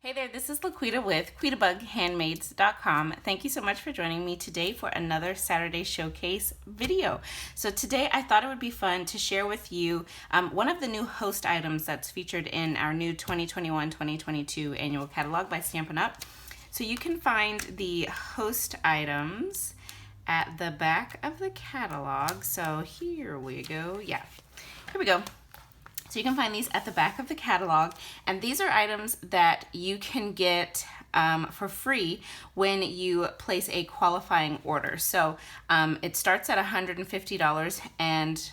Hey there, this is LaQuita with QuitaBugHandmaids.com. Thank you so much for joining me today for another Saturday Showcase video. So today I thought it would be fun to share with you one of the new host items that's featured in our new 2021-2022 annual catalog by Stampin' Up. So you can find the host items at the back of the catalog. So here we go. Yeah, here we go. So you can find these at the back of the catalog, and these are items that you can get for free when you place a qualifying order. So it starts at $150 and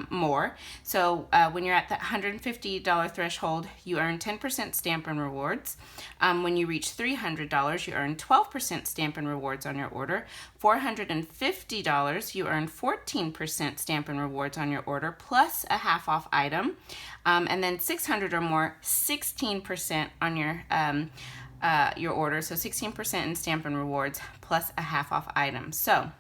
more. So when you're at that $150 threshold, you earn 10% Stampin' rewards. When you reach $300, you earn 12% Stampin' rewards on your order. $450, you earn 14% Stampin' rewards on your order, plus a half off item. And then $600 or more, 16% on your order. So 16% in Stampin' rewards plus a half off item. So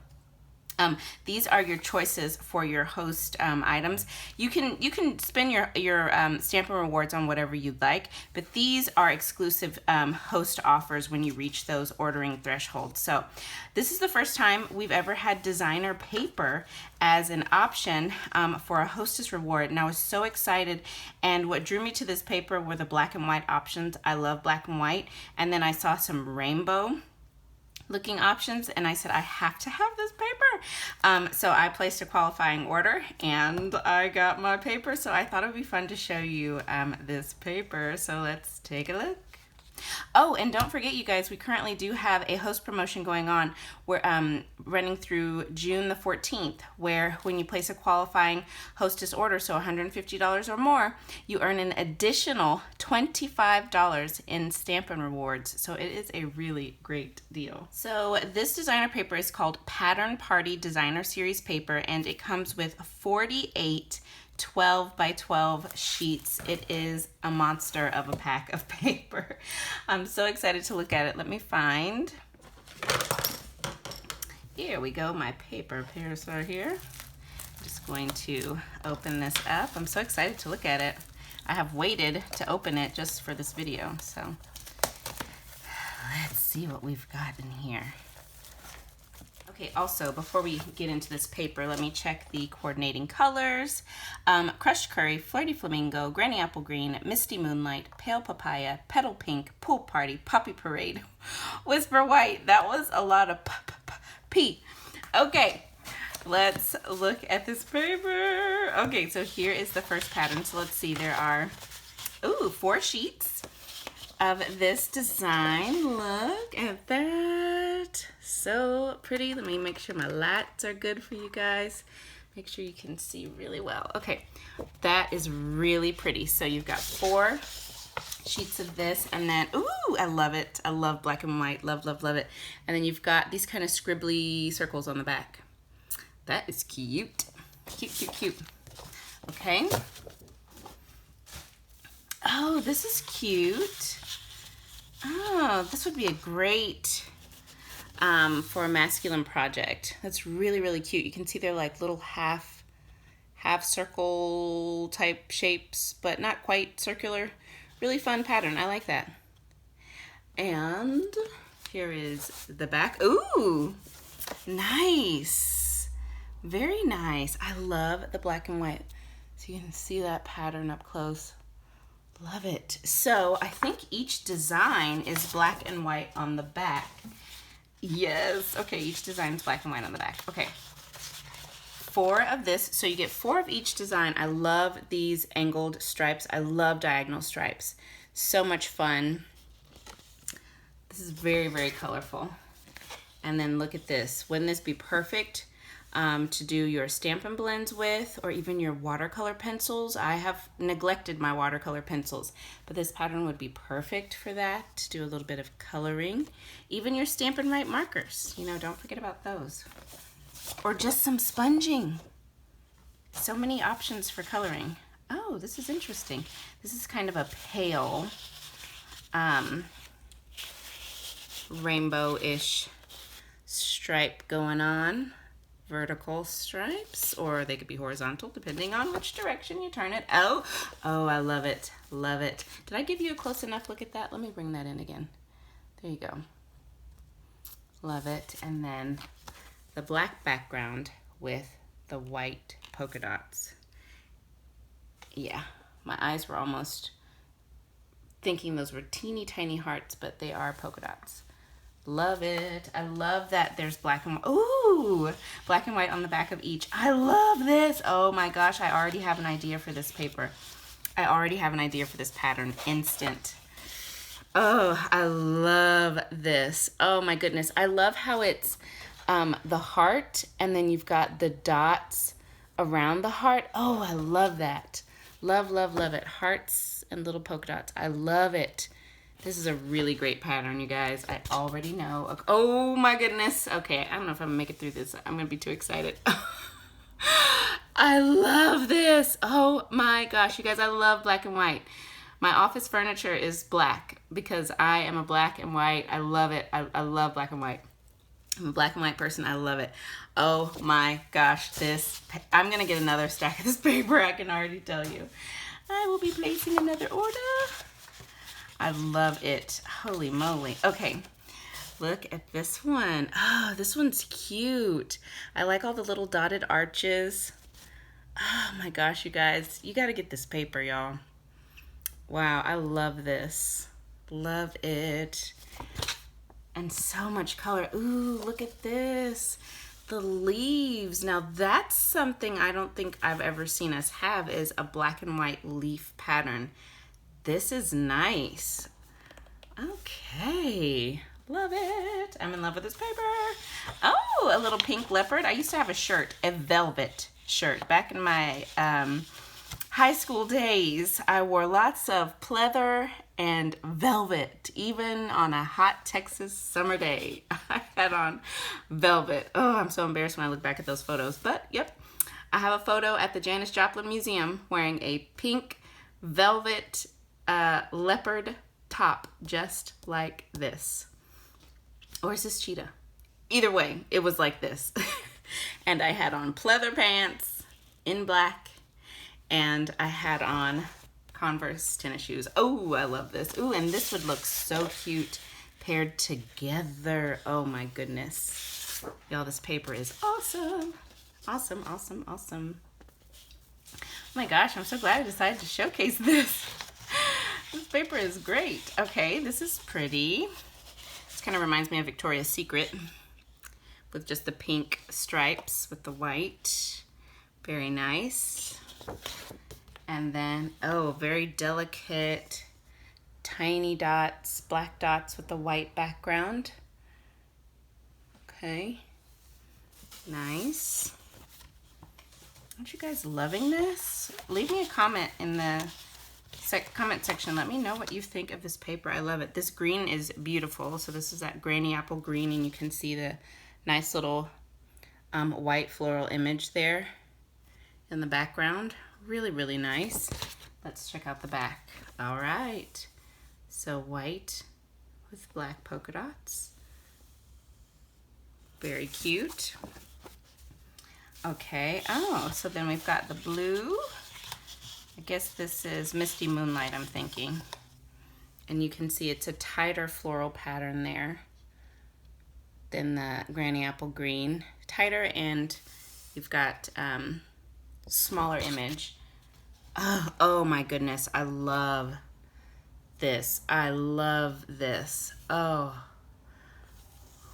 these are your choices for your host items. You can spend your Stampin' rewards on whatever you'd like, but these are exclusive host offers when you reach those ordering thresholds. So this is the first time we've ever had designer paper as an option for a hostess reward, and I was so excited. And what drew me to this paper were the black and white options. I love black and white, and then I saw some rainbow looking options, and I said I have to have this paper. So I placed a qualifying order and I got my paper. So I thought it would be fun to show you this paper. So let's take a look. Oh, and don't forget, you guys, we currently do have a host promotion going on. We're running through June the 14th, where when you place a qualifying hostess order, so $150 or more, you earn an additional $25 in Stampin' rewards. So it is a really great deal. So this designer paper is called Pattern Party Designer Series paper, and it comes with 48 12 by 12 sheets. It is a monster of a pack of paper. I'm so excited to look at it. Let me find. Here we go, my paper pairs are here. I'm just going to open this up. I'm so excited to look at it. I have waited to open it just for this video. So let's see what we've got in here. Okay, also, before we get into this paper, let me check the coordinating colors. Crushed Curry, Flirty Flamingo, Granny Apple Green, Misty Moonlight, Pale Papaya, Petal Pink, Pool Party, Poppy Parade, Whisper White. That was a lot of P. Okay, let's look at this paper. Okay, so here is the first pattern. So let's see, there are, 4 sheets of this design. Look at that. So pretty. Let me make sure my lights are good for you guys. Make sure you can see really well. Okay, that is really pretty. So you've got 4 sheets of this, and then, ooh, I love it. I love black and white. Love, love, love it. And then you've got these kind of scribbly circles on the back. That is cute. Cute, cute, cute. Okay. Oh, this is cute. Oh, this would be a great for a masculine project. That's really, really cute. You can see they're like little half circle type shapes, but not quite circular. Really fun pattern. I like that. And here is the back. Ooh, nice. Very nice. I love the black and white. So you can see that pattern up close. Love it. So I think each design is black and white on the back. Yes. Okay, each design is black and white on the back. Okay. 4 of this. So you get 4 of each design. I love these angled stripes. I love diagonal stripes. So much fun. This is very, very colorful. And then look at this. Wouldn't this be perfect to do your Stampin' blends with, or even your watercolor pencils? I have neglected my watercolor pencils, but this pattern would be perfect for that, to do a little bit of coloring. Even your Stampin' Right markers, you know, don't forget about those. Or just some sponging. So many options for coloring. Oh, this is interesting. This is kind of a pale rainbow-ish stripe going on. vertical stripes, or they could be horizontal depending on which direction you turn it. Oh, I love it. Love it. Did I give you a close enough look at that? Let me bring that in again. There you go. Love it. And then the black background with the white polka dots. Yeah, my eyes were almost thinking those were teeny tiny hearts, but they are polka dots. Love it. I love that there's black and white. Ooh, black and white on the back of each. I love this. Oh my gosh, I already have an idea for this paper. I already have an idea for this pattern. Instant. Oh, I love this. Oh my goodness. I love how it's the heart, and then you've got the dots around the heart. Oh, I love that. Love, love, love it. Hearts and little polka dots. I love it. This is a really great pattern, you guys. I already know. Oh my goodness. Okay, I don't know if I'm gonna make it through this. I'm gonna be too excited. I love this. Oh my gosh, you guys, I love black and white. My office furniture is black because I am a black and white. I love it. I love black and white. I'm a black and white person. I love it. Oh my gosh, I'm gonna get another stack of this paper. I can already tell you. I will be placing another order. I love it. Holy moly. Okay, look at this one. Oh, this one's cute. I like all the little dotted arches. Oh my gosh, you guys. You gotta get this paper, y'all. Wow, I love this. Love it. And so much color. Ooh, look at this. The leaves. Now that's something I don't think I've ever seen us have, is a black and white leaf pattern. This is nice. Okay, love it. I'm in love with this paper. Oh, a little pink leopard. I used to have a shirt, a velvet shirt. Back in my high school days, I wore lots of pleather and velvet, even on a hot Texas summer day. I had on velvet. Oh, I'm so embarrassed when I look back at those photos. But, yep, I have a photo at the Janis Joplin Museum wearing a pink velvet leopard top, just like this. Or is this cheetah? Either way, it was like this. And I had on pleather pants in black, and I had on Converse tennis shoes. Oh, I love this. Ooh, and this would look so cute paired together. Oh my goodness. Y'all, this paper is awesome. Awesome, awesome, awesome. Oh my gosh, I'm so glad I decided to showcase this. This paper is great. Okay, this is pretty. This kind of reminds me of Victoria's Secret with just the pink stripes with the white. Very nice. And then, oh, very delicate, tiny dots, black dots with the white background. Okay, nice. Aren't you guys loving this? Leave me a comment in the comment section. Let me know what you think of this paper. I love it. This green is beautiful. So this is that granny apple green, and you can see the nice little white floral image there in the background. Really, really nice. Let's check out the back. All right. So white with black polka dots. Very cute. Okay. Oh, so then we've got the blue. I guess this is Misty Moonlight, I'm thinking. And you can see it's a tighter floral pattern there than the Granny Apple Green. Tighter, and you've got smaller image. Oh my goodness, I love this. I love this. Oh,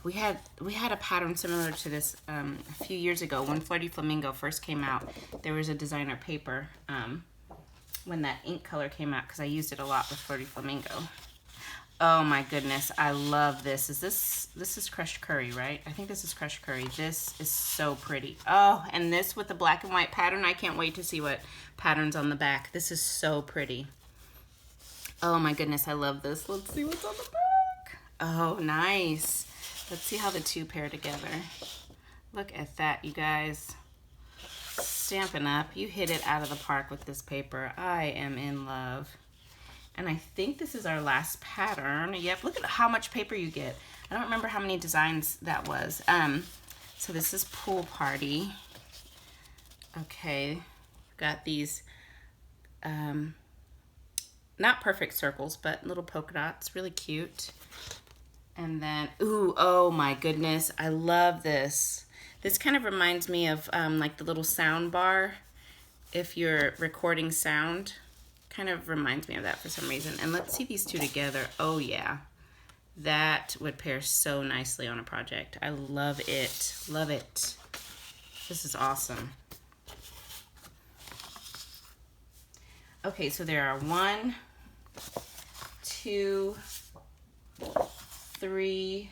we had a pattern similar to this a few years ago when Flirty Flamingo first came out. There was a designer paper when that ink color came out, because I used it a lot with Flirty Flamingo. Oh my goodness, I love this. This is crushed curry, right? I think this is crushed curry. This is so pretty. Oh, and this with the black and white pattern, I can't wait to see what pattern's on the back. This is so pretty. Oh my goodness, I love this. Let's see what's on the back. Oh, nice. Let's see how the two pair together. Look at that, you guys. Stampin' Up. You hit it out of the park with this paper. I am in love. And I think this is our last pattern. Yep, look at how much paper you get. I don't remember how many designs that was. So this is Pool Party. Okay, got these not perfect circles, but little polka dots, really cute. And then, ooh, oh my goodness, I love this. This kind of reminds me of like the little sound bar if you're recording sound. Kind of reminds me of that for some reason. And let's see these two together. Oh yeah, that would pair so nicely on a project. I love it, love it. This is awesome. Okay, so there are 1, 2, 3,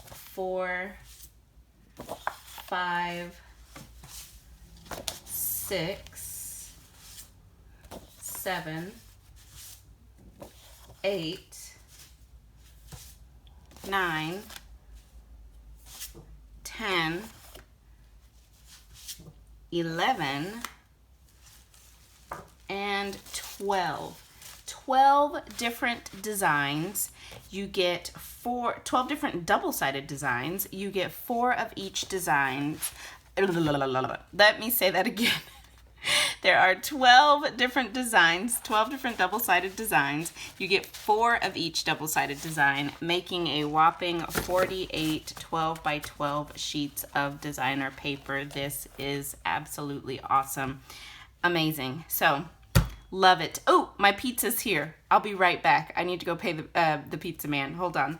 4, 5, 6, 7, 8, 9, 10, 11, and 12. 12 different designs. You get 12 different double-sided designs. You get 4 of each design. Let me say that again. There are 12 different designs, 12 different double-sided designs. You get 4 of each double-sided design, making a whopping 48 12 by 12 sheets of designer paper. This is absolutely awesome. Amazing. So, love it. Oh, my pizza's here. I'll be right back. I need to go pay the pizza man. Hold on.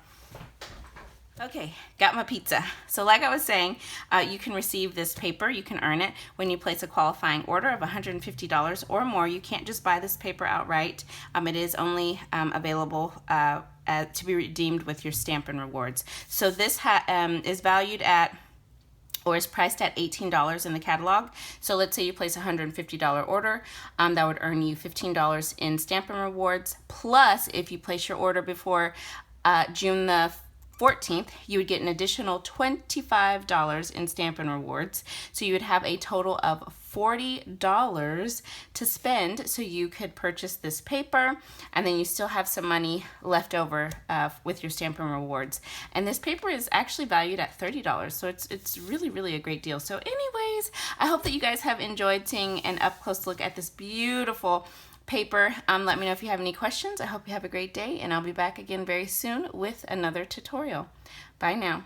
Okay, got my pizza. So like I was saying, you can receive this paper, you can earn it when you place a qualifying order of $150 or more. You can't just buy this paper outright. It is only available to be redeemed with your Stampin' rewards. So this is valued at, or is priced at $18 in the catalog. So let's say you place a $150 order, that would earn you $15 in Stampin' rewards. Plus, if you place your order before June the 14th, you would get an additional $25 in Stampin' rewards. So you would have a total of $40 to spend, so you could purchase this paper, and then you still have some money left over with your Stampin' rewards. And this paper is actually valued at $30, so it's really, really a great deal. So anyways, I hope that you guys have enjoyed seeing an up-close look at this beautiful paper. Let me know if you have any questions. I hope you have a great day, and I'll be back again very soon with another tutorial. Bye now.